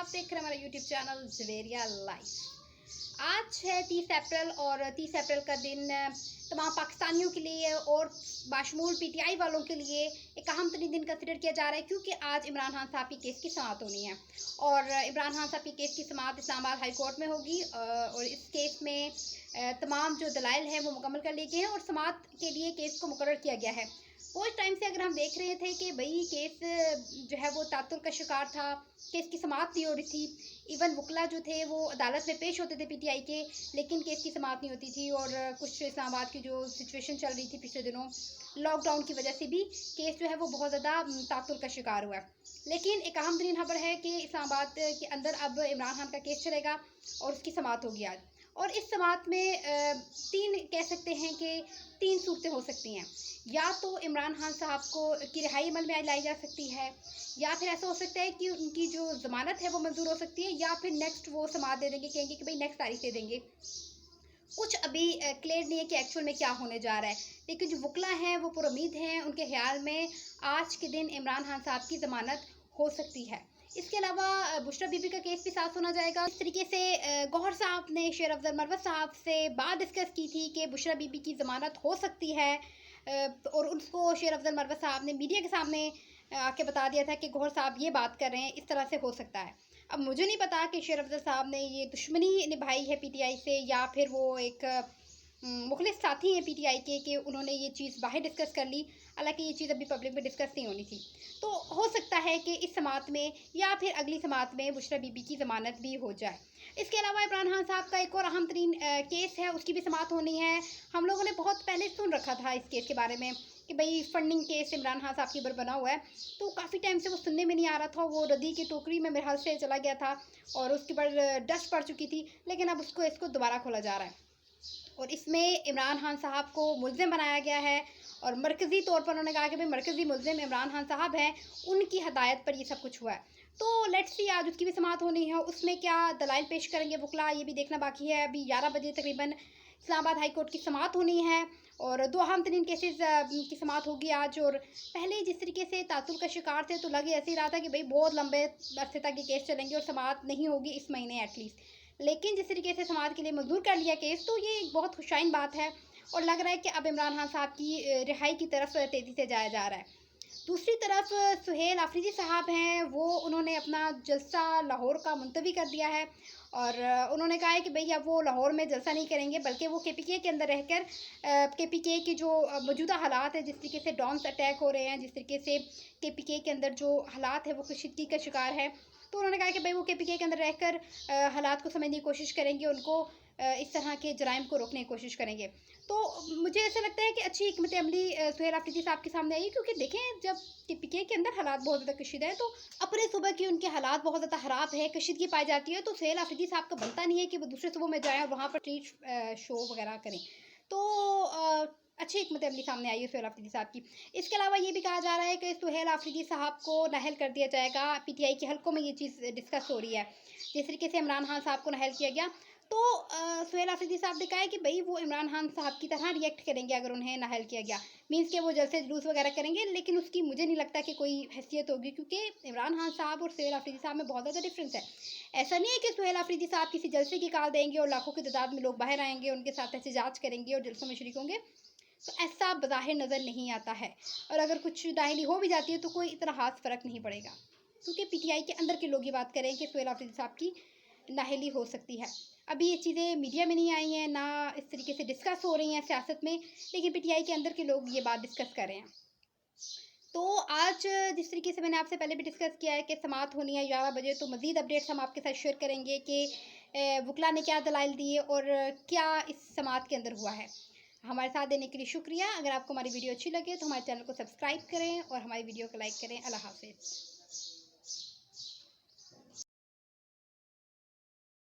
आप देख रहे हैं हमारा यूट्यूब चैनल जवेरिया लाइफ। आज है 30 अप्रैल और 30 अप्रैल का दिन तमाम पाकिस्तानियों के लिए और बाशमूल पीटीआई वालों के लिए एक अहम तरीन दिन कंसिडर किया जा रहा है, क्योंकि आज इमरान खान साहब की केस की समाअत होनी है और इमरान खान साहब की केस की समाअत इस्लामाबाद हाई कोर्ट में होगी। और इस केस में तमाम जो दलाइल हैं वो मुकम्मल कर लिए गए हैं और समाअत के लिए केस को मुकर्रर किया गया है। बहुत टाइम से अगर हम देख रहे थे कि भाई केस जो है वो तातुल का शिकार था, केस की समाअत नहीं हो रही थी। इवन वकला जो थे वो अदालत में पेश होते थे पीटीआई के, लेकिन केस की समाअत नहीं होती थी। और कुछ इस्लामाबाद की जो सिचुएशन चल रही थी पिछले दिनों लॉकडाउन की वजह से भी केस जो है वो बहुत ज़्यादा तातुल का शिकार हुआ है। लेकिन एक अहम तरीन खबर है कि इस्लामाबाद के अंदर अब इमरान खान का केस चलेगा और उसकी समाअत होगी आज। और इस समाअत में तीन कह सकते हैं कि तीन सूरतें हो सकती हैं। या तो इमरान खान साहब को की रिहाई अमल में लाई जा सकती है, या फिर ऐसा हो सकता है कि उनकी जो ज़मानत है वो मंजूर हो सकती है, या फिर नेक्स्ट वो समाअत दे देंगे, कहेंगे कि भाई नेक्स्ट तारीख दे देंगे। कुछ अभी क्लियर नहीं है कि एक्चुअल में क्या होने जा रहा है, लेकिन जो वकला हैं वो पुरुमीद हैं, उनके ख्याल में आज के दिन इमरान खान साहब की ज़मानत हो सकती है। इसके अलावा बुशरा बीबी का केस भी साथ सुना जाएगा। इस तरीके से गौहर साहब ने शेर अफजल मरवत साहब से बात डिस्कस की थी कि बुशरा बीबी की ज़मानत हो सकती है, और उसको शेर अफजल मरवत साहब ने मीडिया के सामने आके बता दिया था कि गौहर साहब ये बात कर रहे हैं, इस तरह से हो सकता है। अब मुझे नहीं पता कि शेर अफजल साहब ने ये दुश्मनी निभाई है पीटीआई से, या फिर वो एक मुखलिस साथी हैं पीटीआई के कि उन्होंने ये चीज़ बाहर डिस्कस कर ली, हालांकि ये चीज़ अभी पब्लिक में डिस्कस नहीं होनी थी। तो हो सकता है कि इस समाअत में या फिर अगली समाअत में बुशरा बीबी की ज़मानत भी हो जाए। इसके अलावा इमरान खान साहब का एक और अहम तरीन केस है, उसकी भी समाअत होनी है। हम लोगों ने बहुत पहले सुन रखा था इस केस के बारे में कि भाई फंडिंग केस इमरान खान साहब के ऊपर बना हुआ है, तो काफ़ी टाइम से वो सुनने में नहीं आ रहा था। वो रद्दी की टोकरी में मेरे हाथ से चला गया था और उसके ऊपर डस्ट पड़ चुकी थी, लेकिन अब इसको दोबारा खोला जा रहा है और इसमें इमरान खान साहब को मुल्ज़िम बनाया गया है। और मरकज़ी तौर पर उन्होंने कहा कि भाई मरकज़ी मुल्ज़िम इमरान खान साहब हैं, उनकी हदायत पर ये सब कुछ हुआ है। तो लेट्स सी आज उसकी भी समाअत होनी है, उसमें क्या दलाइल पेश करेंगे वकला, ये भी देखना बाकी है। अभी 11 बजे तकरीबन इस्लामाबाद हाई कोर्ट की समाअत होनी है और दो अहम तरीन केसेस की समाअत होगी आज। और पहले जिस तरीके से तातुल का शिकार थे तो लगे ऐसे ही रहा था कि भाई बहुत लंबे अरसे तक ये केस चलेंगे और समाअत नहीं होगी इस महीने एटलीस्ट, लेकिन जिस तरीके से समाअत के लिए मंजूर कर लिया केस, तो ये एक बहुत खुशाइन बात है और लग रहा है कि अब इमरान खान साहब की रिहाई की तरफ तेज़ी से जाया जा रहा है। दूसरी तरफ सुहेल आफरीदी साहब हैं, वो उन्होंने अपना जलसा लाहौर का मुलतवी कर दिया है और उन्होंने कहा है कि भाई अब वो लाहौर में जलसा नहीं करेंगे, बल्कि वो केपीके के अंदर रहकर केपीके की जो मौजूदा हालात है, जिस तरीके से डॉन्स अटैक हो रहे हैं, जिस तरीके से केपीके के अंदर जो हालात है वो कशीदगी का शिकार है, तो उन्होंने कहा कि भाई वो केपीके के अंदर रहकर हालात को समझने की कोशिश करेंगे, उनको इस तरह के जराइम को रोकने की कोशिश करेंगे। तो मुझे ऐसा लगता है कि अच्छी हिकमत अमली सुहेल आफरीदी साहब के सामने आई, क्योंकि देखें जब केपीके के अंदर हालात बहुत ज़्यादा कशीदा है, तो अपने सूबे की उनके हालात बहुत ज़्यादा ख़राब है, कशीदगी पाई जाती है, तो सुहेल आफरीदी साहब का बनता नहीं है कि वो दूसरे सूबों में जाएँ और वहाँ पर स्ट्रीट शो वगैरह करें। तो अच्छी हिकमत अमली सामने आई है सुहेल आफरीदी साहब की। इसके अलावा ये भी कहा जा रहा है कि सुहेल आफरीदी साहब को नाहल कर दिया जाएगा। पीटीआई के हलकों में ये चीज़ डिस्कस हो रही है, जिस तरीके से इमरान खान साहब को नाहल किया गया, तो सुहेल आफरीदी साहब ने कहा है कि भाई वो इमरान खान साहब की तरह रिएक्ट करेंगे अगर उन्हें नाहल किया गया, मीन्स के वो जलसे जुलूस वगैरह करेंगे, लेकिन उसकी मुझे नहीं लगता कि कोई हैसियत होगी, क्योंकि इमरान खान साहब और सुहेल आफरीदी साहब में बहुत ज़्यादा डिफरेंस है। ऐसा नहीं है कि सुहेल आफरीदी साहब किसी जलसे की कॉल देंगे और लाखों की तादाद में लोग बाहर आएंगे, उनके साथ एहतजाज करेंगे और जलसों में शरीक होंगे, तो ऐसा बज़ाहिर नज़र नहीं आता है। और अगर कुछ नाअहली हो भी जाती है तो कोई इतना खास फ़र्क नहीं पड़ेगा, क्योंकि पीटीआई के अंदर के लोग ये बात करें कि सुहेल आफरीदी साहब की नाअहली हो सकती है। अभी ये चीज़ें मीडिया में नहीं आई हैं, ना इस तरीके से डिस्कस हो रही हैं सियासत में, लेकिन पीटीआई के अंदर के लोग ये बात डिस्कस कर रहे हैं। तो आज जिस तरीके से मैंने आपसे पहले भी डिस्कस किया है कि समाअत होनी है 11 बजे, तो मज़ीद अपडेट्स हम आपके साथ शेयर करेंगे कि वकला ने क्या दलाइल दिए और क्या इस समाअत के अंदर हुआ है। हमारे साथ देने के लिए शुक्रिया। अगर आपको हमारी वीडियो अच्छी लगे तो हमारे चैनल को सब्सक्राइब करें और हमारी वीडियो को लाइक करें। अल्लाह हाफ़िज़।